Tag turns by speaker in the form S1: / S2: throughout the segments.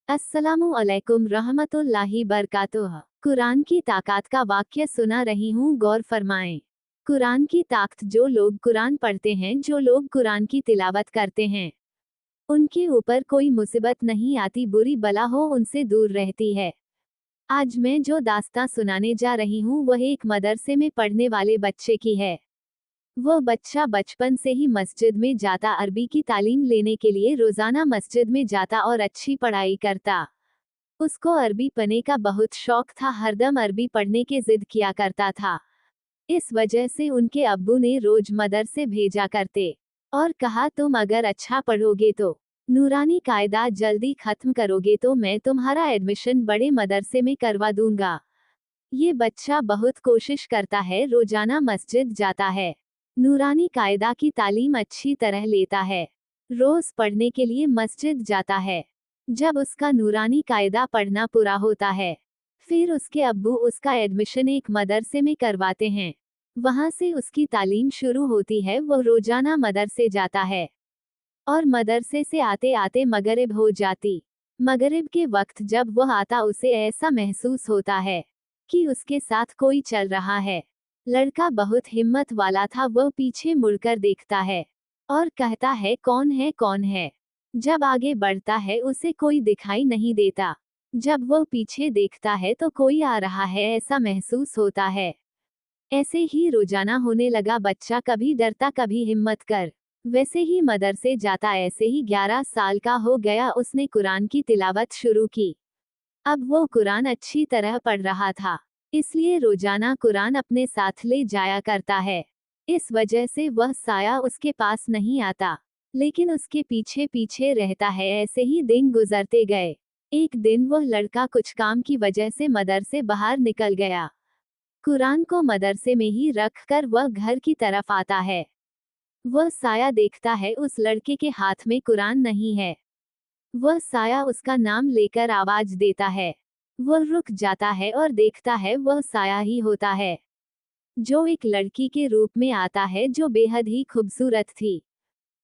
S1: अस्सलामु अलैकुम रहमतुल्लाहि बरकातुह। कुरान की ताकत का वाक्य सुना रही हूँ, गौर फरमाएं। कुरान की ताकत, जो लोग कुरान पढ़ते हैं, जो लोग कुरान की तिलावत करते हैं, उनके ऊपर कोई मुसीबत नहीं आती, बुरी बला हो उनसे दूर रहती है। आज मैं जो दास्तां सुनाने जा रही हूँ वह एक मदरसे में पढ़ने वाले बच्चे की है। वो बच्चा बचपन से ही मस्जिद में जाता, अरबी की तालीम लेने के लिए रोजाना मस्जिद में जाता और अच्छी पढ़ाई करता। उसको अरबी पढ़ने का बहुत शौक था, हरदम अरबी पढ़ने की जिद किया करता था। इस वजह से उनके अब्बू ने रोज मदरसे भेजा करते और कहा, तुम अगर अच्छा पढ़ोगे तो नूरानी कायदा जल्दी खत्म करोगे तो मैं तुम्हारा एडमिशन बड़े मदरसे में करवा दूंगा। ये बच्चा बहुत कोशिश करता है, रोजाना मस्जिद जाता है, नूरानी कायदा की तालीम अच्छी तरह लेता है, रोज पढ़ने के लिए मस्जिद जाता है। जब उसका नूरानी कायदा पढ़ना पूरा होता है, फिर उसके अब्बू उसका एडमिशन एक मदरसे में करवाते हैं। वहां से उसकी तालीम शुरू होती है। वह रोजाना मदरसे जाता है और मदरसे से आते आते मगरिब हो जाती। मगरिब के वक्त जब वह आता, उसे ऐसा महसूस होता है कि उसके साथ कोई चल रहा है। लड़का बहुत हिम्मत वाला था, वह पीछे मुड़कर देखता है और कहता है, कौन है कौन है। जब आगे बढ़ता है उसे कोई दिखाई नहीं देता। जब वह पीछे देखता है तो कोई आ रहा है, ऐसा महसूस होता है। ऐसे ही रोजाना होने लगा। बच्चा कभी डरता कभी हिम्मत कर वैसे ही मदरसे जाता। ऐसे ही 11 साल का हो गया, उसने कुरान की तिलावत शुरू की। अब वो कुरान अच्छी तरह पढ़ रहा था, इसलिए रोजाना कुरान अपने साथ ले जाया करता है। इस वजह से वह साया उसके पास नहीं आता, लेकिन उसके पीछे पीछे रहता है। ऐसे ही दिन गुजरते गए। एक दिन वह लड़का कुछ काम की वजह से मदरसे बाहर निकल गया। कुरान को मदरसे में ही रख कर वह घर की तरफ आता है। वह साया देखता है, उस लड़के के हाथ में कुरान नहीं है। वह साया उसका नाम लेकर आवाज देता है। वह रुक जाता है और देखता है, वह साया ही होता है, जो एक लड़की के रूप में आता है, जो बेहद ही खूबसूरत थी।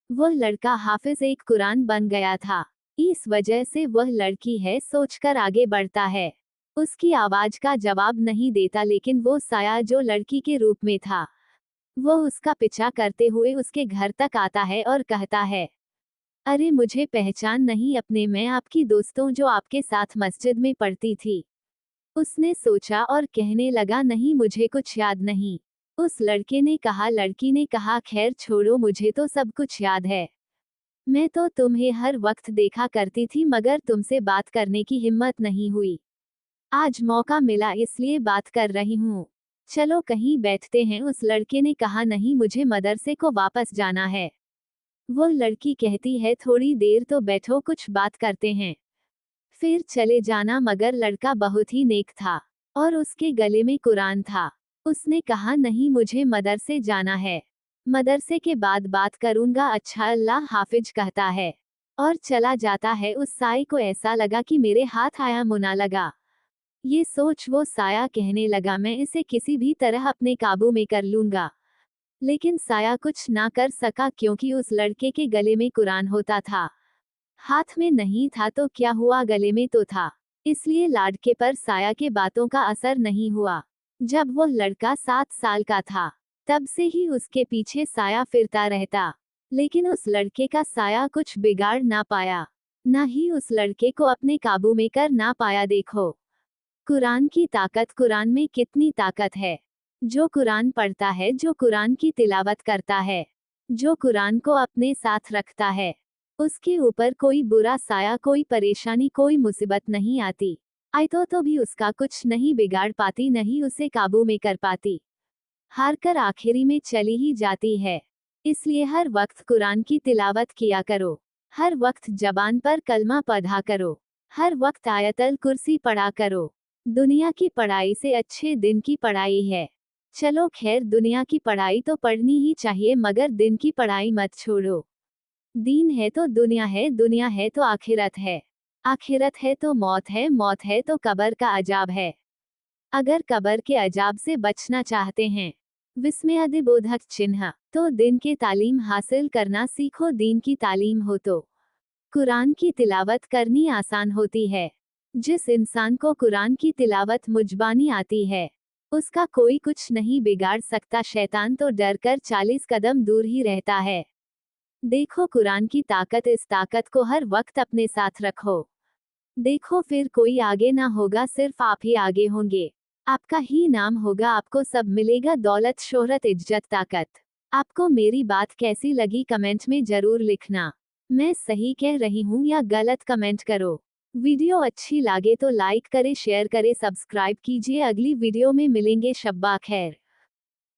S1: वह लड़का हाफिज एक कुरान बन गया था। इस वजह से वह लड़की है सोचकर आगे बढ़ता है। उसकी आवाज का जवाब नहीं देता, लेकिन वो साया जो लड़की के रूप में था, वो उसका पीछा करते हुए उसके घर तक आता है और कहता है, अरे मुझे पहचान नहीं अपने, मैं आपकी दोस्तों जो आपके साथ मस्जिद में पढ़ती थी। उसने सोचा और कहने लगा, नहीं मुझे कुछ याद नहीं। उस लड़की ने कहा, खैर छोड़ो, मुझे तो सब कुछ याद है। मैं तो तुम्हें हर वक्त देखा करती थी, मगर तुमसे बात करने की हिम्मत नहीं हुई। आज मौका मिला इसलिए बात कर रही हूँ। चलो कहीं बैठते हैं। उस लड़के ने कहा, नहीं मुझे मदरसे को वापस जाना है। वो लड़की कहती है, थोड़ी देर तो बैठो, कुछ बात करते हैं, फिर चले जाना। मगर लड़का बहुत ही नेक था और उसके गले में कुरान था। उसने कहा, नहीं मुझे मदरसे जाना है, मदरसे के बाद बात करूंगा। अच्छा अल्लाह हाफिज कहता है और चला जाता है। उस साए को ऐसा लगा कि मेरे हाथ आया मुना लगा। ये सोच वो साया कहने लगा, मैं इसे किसी भी तरह अपने काबू में कर लूंगा। लेकिन साया कुछ ना कर सका, क्योंकि उस लड़के के गले में कुरान होता था, हाथ में नहीं था। तो क्या हुआ, गले में तो था, इसलिए लाडके पर साया के बातों का असर नहीं हुआ। जब वो लड़का 7 साल का था, तब से ही उसके पीछे साया फिरता रहता, लेकिन उस लड़के का साया कुछ बिगाड़ ना पाया, ना ही उस लड़के को अपने काबू में कर ना पाया। देखो कुरान की ताकत, कुरान में कितनी ताकत है। जो कुरान पढ़ता है, जो कुरान की तिलावत करता है, जो कुरान को अपने साथ रखता है, उसके ऊपर कोई बुरा साया, कोई परेशानी, कोई मुसीबत नहीं आती। आई तो भी उसका कुछ नहीं बिगाड़ पाती, नहीं उसे काबू में कर पाती। हार कर आखिरी में चली ही जाती है। इसलिए हर वक्त कुरान की तिलावत किया करो, हर वक्त जबान पर कलमा पढ़ा करो, हर वक्त आयतल कुर्सी पढ़ा करो। दुनिया की पढ़ाई से अच्छे दिन की पढ़ाई है। चलो खैर, दुनिया की पढ़ाई तो पढ़नी ही चाहिए, मगर दिन की पढ़ाई मत छोड़ो। दीन है तो दुनिया है, दुनिया है तो आखिरत है, आखिरत है तो मौत है, मौत है तो कब्र का अजाब है। अगर कब्र के अजाब से बचना चाहते हैं, विस्मयादिबोधक चिन्ह, तो दिन की तालीम हासिल करना सीखो। दीन की तालीम हो तो कुरान की तिलावत करनी आसान होती है। जिस इंसान को कुरान की तिलावत मुजबानी आती है, उसका कोई कुछ नहीं बिगाड़ सकता। शैतान तो डरकर 40 कदम दूर ही रहता है। देखो कुरान की ताकत, इस ताकत को हर वक्त अपने साथ रखो। देखो फिर कोई आगे ना होगा, सिर्फ आप ही आगे होंगे। आपका ही नाम होगा, आपको सब मिलेगा, दौलत, शोहरत, इज्जत, ताकत। आपको मेरी बात कैसी लगी कमेंट में जरूर लिखना। मैं सही कह रही हूँ या गलत कमेंट करो। वीडियो अच्छी लगे तो लाइक करे, शेयर करे, सब्सक्राइब कीजिए। अगली वीडियो में मिलेंगे। शब्बा खैर।